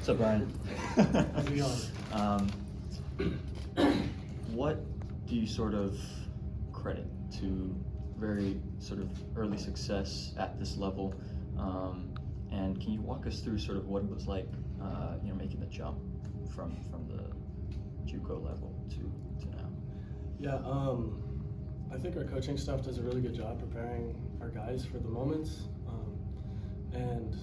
What's up, Brian? How's it going? What do you sort of credit to very sort of early success at this level? And can you walk us through sort of what it was like, making the jump from the JUCO level to now? Yeah, I think our coaching staff does a really good job preparing our guys for the moments. And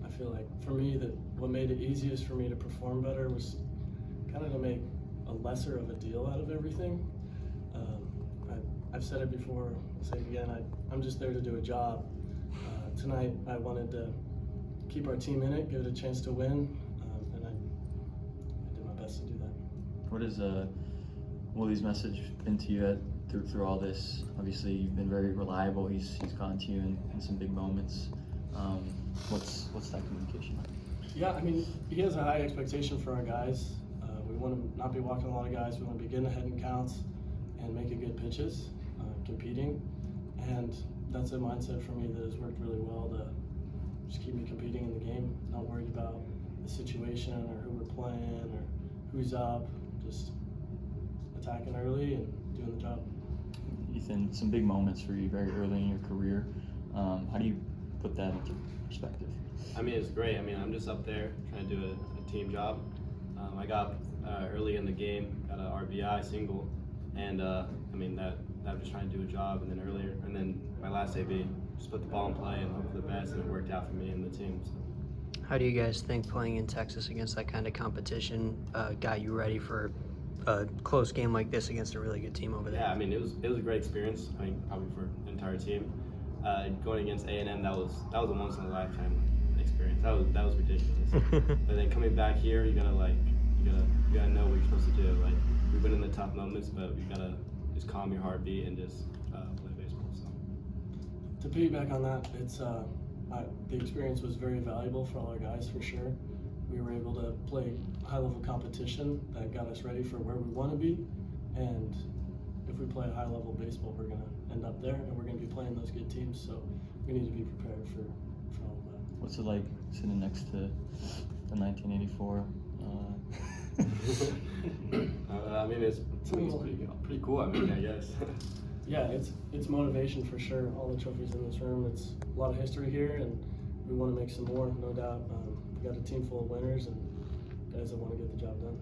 I feel like for me, that what made it easiest for me to perform better was kind of to make a lesser of a deal out of everything. I've said it before, I'll say it again, I'm just there to do a job. Tonight I wanted to keep our team in it, give it a chance to win, and I did my best to do that. What has Willie's message been to you through all this? Obviously you've been very reliable, he's gone to you in some big moments. What's that communication like? Yeah, I mean, he has a high expectation for our guys. We want to not be walking a lot of guys. We want to be getting ahead in counts and making good pitches, competing. And that's a mindset for me that has worked really well to just keep me competing in the game, not worried about the situation or who we're playing or who's up, just attacking early and doing the job. Ethan, some big moments for you very early in your career. How do you put that into perspective? I mean, it's great. I mean, I'm just up there trying to do a team job. I got early in the game, got an RBI single, and I mean I'm just trying to do a job. And then my last AB, just put the ball in play and hope for the best, and it worked out for me and the team. So. How do you guys think playing in Texas against that kind of competition got you ready for a close game like this against a really good team over there? Yeah, I mean, it was a great experience. I mean, probably for the entire team. Going against A&M, that was a once in a lifetime experience. That was ridiculous. But then coming back here, you gotta know what you're supposed to do. Like, we've been in the tough moments, but you gotta just calm your heartbeat and just play baseball. So. To piggyback on that, it's the experience was very valuable for all our guys for sure. We were able to play high-level competition that got us ready for where we want to be, and if we play high-level baseball, we're going to end up there, and we're going to be playing those good teams. So we need to be prepared for all of that. What's it like sitting next to the 1984? I mean, it's pretty cool. I mean, I guess. Yeah, it's motivation for sure. All the trophies in this room. It's a lot of history here, and we want to make some more, no doubt. We got a team full of winners and guys that want to get the job done.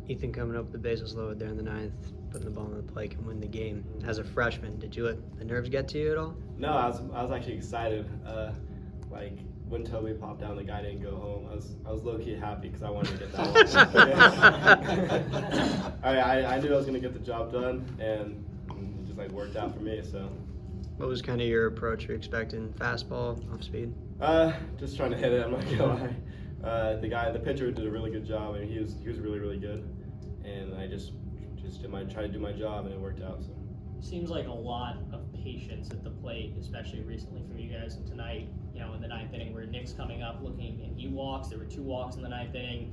Ethan coming up with the bases loaded there in the ninth, putting the ball in the plate and win the game. As a freshman, did you let the nerves get to you at all? No, I was actually excited. Like when Toby popped down, the guy didn't go home. I was low key happy because I wanted to get that one. I knew I was gonna get the job done, and it just worked out for me. So. What was kind of your approach? You're expecting fastball, off speed? Just trying to hit it. I'm not gonna lie. The pitcher did a really good job. I mean, he was really, really good, and I just tried to do my job, and it worked out. So. Seems like a lot of patience at the plate, especially recently from you guys. And tonight, in the ninth inning, where Nick's coming up looking and he walks. There were 2 walks in the ninth inning.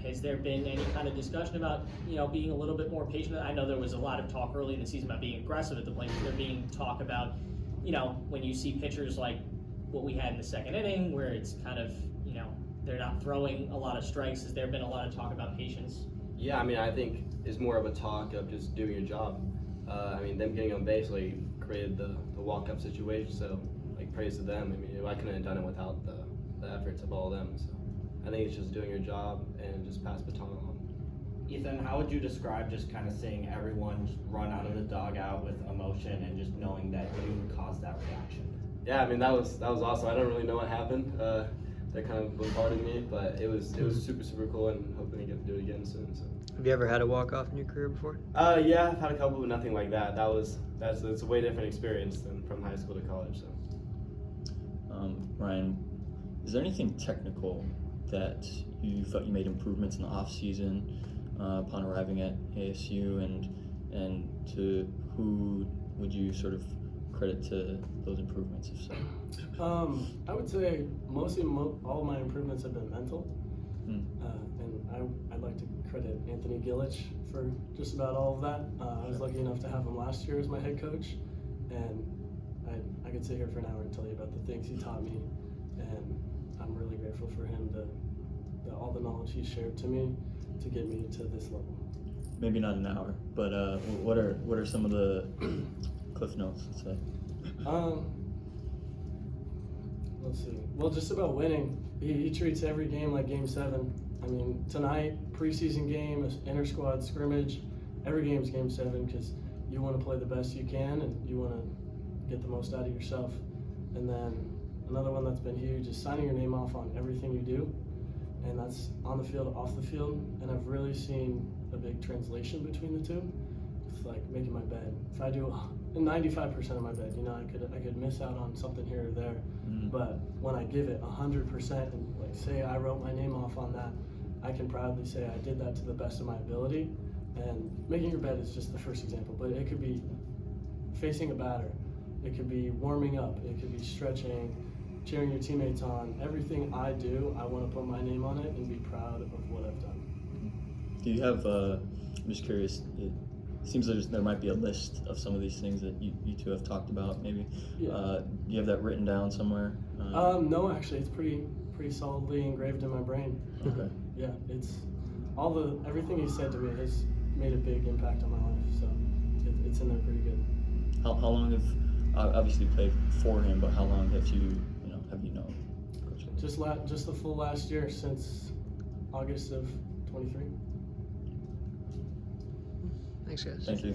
Has there been any kind of discussion about, being a little bit more patient? I know there was a lot of talk early in the season about being aggressive at the plate. Is there being talk about, when you see pitchers like what we had in the second inning, where it's kind of, they're not throwing a lot of strikes? Has there been a lot of talk about patience? Yeah, I mean, I think it's more of a talk of just doing your job. I mean, them getting on base created the walk-up situation, so praise to them. I mean, I couldn't have done it without the efforts of all of them. So I think it's just doing your job and just pass the baton along. Ethan, how would you describe just kind of seeing everyone just run out of the dugout with emotion and just knowing that you caused that reaction? Yeah, I mean, that was awesome. I don't really know what happened. That kind of bombarded me, but it was super, super cool, and hoping to get to do it again soon. So. Have you ever had a walk-off in your career before? Yeah, I've had a couple, but nothing like that. It's a way different experience than from high school to college. So. Ryan, is there anything technical that you felt you made improvements in the off season upon arriving at ASU, and to who would you sort of credit to those improvements, if so? I would say mostly all of my improvements have been mental, and I'd like to credit Anthony Gillich for just about all of that. I was lucky enough to have him last year as my head coach, and I could sit here for an hour and tell you about the things he taught me, and I'm really grateful for him to the knowledge he shared to me to get me to this level. Maybe not an hour, but what are some of the cliff notes, let's say? Let's see. Well, just about winning. He treats every game like Game 7. I mean, tonight, preseason game, inter-squad scrimmage, every game's Game 7 because you want to play the best you can and you want to get the most out of yourself. And then another one that's been huge is signing your name off on everything you do, and that's on the field, off the field. And I've really seen a big translation between the two. It's like making my bed. If I do 95% of my bed, you know, I could miss out on something here or there. But when I give it 100% and like say I wrote my name off on that, I can proudly say I did that to the best of my ability. And making your bed is just the first example, but it could be facing a batter, it could be warming up, it could be stretching, cheering your teammates on. Everything I do, I want to put my name on it and be proud of what I've done. Do you have, I'm just curious, it seems there might be a list of some of these things that you two have talked about, maybe. Yeah. Do you have that written down somewhere? No, actually, it's pretty solidly engraved in my brain. Okay. Yeah, it's everything he said to me has made a big impact on my life, so it's in there pretty good. How long have, obviously played for him, but how long have you known Coach Schiefer? Just the full last year, since August of 23. Thanks, guys. Thank you.